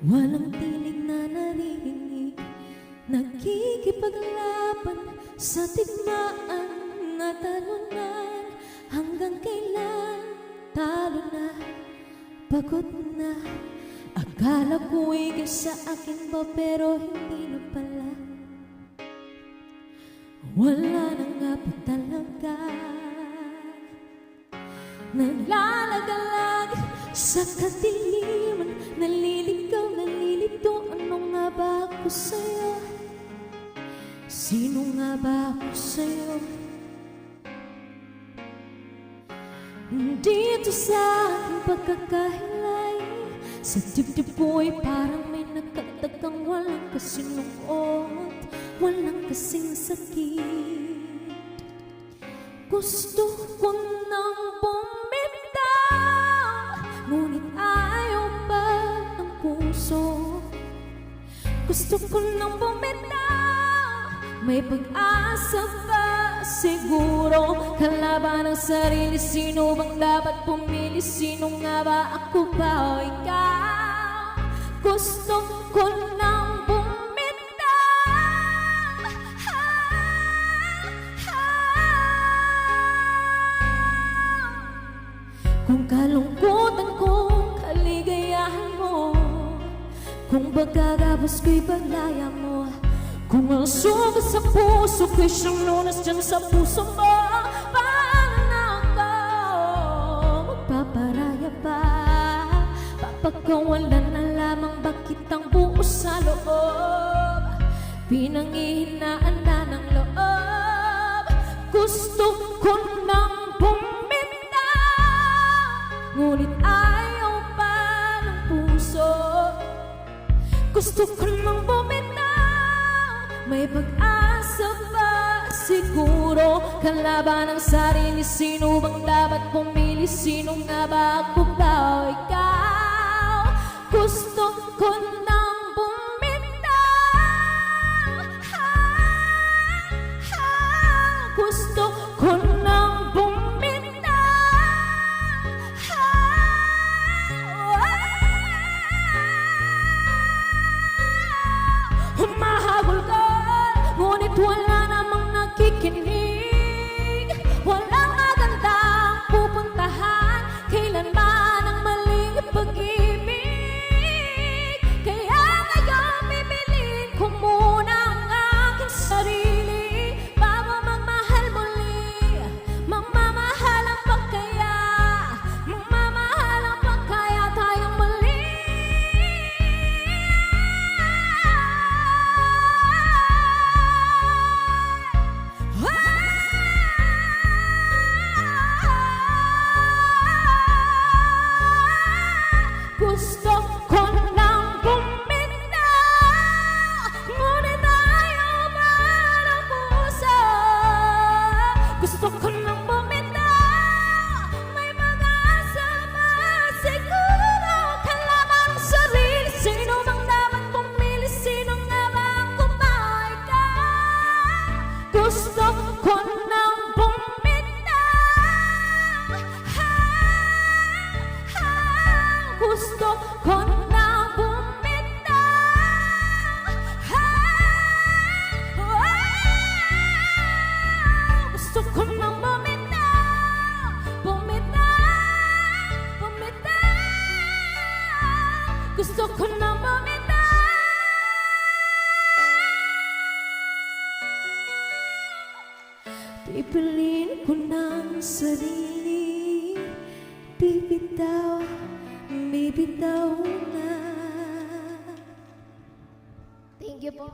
Walang tinig na naririnig, nakikipaglaban sa tigmaan na talunan. Hanggang kailan talo na, pagod na. Akala ko igay sa akin ba, pero hindi na pala. Wala na nga po talaga. Naglalagalag sa kadiliman, naliligaw, nalilito. Ano nga ba ako sa'yo? Sino nga ba ako sa'yo? Dito sa aking pagkakahilay, sa dibdib ko'y parang may nakatagang walang kasinungot, walang kasing sakit. Gusto ko nang bumitaw, ngunit ayaw pa ng puso. Gusto ko nang bumitaw, may pag-asa pa siguro. Kalaban ng sarili, sino bang dapat pumili? Sino nga ba, ako ba o ikaw? Gusto ko nang kung kalungkutan ko, kaligayahan mo. Kung bagagabos ko'y paglaya mo. Kung ang sugat sa puso ko'y siyang lunas dyan sa puso mo. Paano na ako magpaparaya pa? Papagawalan na lamang ba kitang buo sa loob? Pinanghihinaan na ng loob. Gusto ko nang ngunit ayaw pa ng puso. Gusto ko nang bumitaw, may pag-asa pa siguro. Kalaban ng sarili, sino bang dapat pumili? Sino nga ba, ako ba o ikaw? Gusto ko nang bumitaw, gusto ko nang humahabol ka, ngunit wala namang nakikinig. Walang magandang pupuntahan, kailanman ang maling pag-ibig. Kaya ngayon bibilin ko muna ang aking sarili bago magmahal muli. Magmamahalan pa kaya, magmamahalan pa kaya tayong muli? Gusto ko nang bumitaw, ngunit ayaw pa ng puso. Gusto ko nang bumitaw, may mag-asa pa siguro. Kalaban ng sarili, sino bang dapat pumili? Sino nga ba, ako ba o ikaw? Gusto ko nang gusto ko nang bumitaw, gusto ko nang bumitaw, bumitaw, bumitaw, gusto ko nang bumitaw. Pipiliin ko ng sarili, bibitaw, bibitaw na. Thank you po.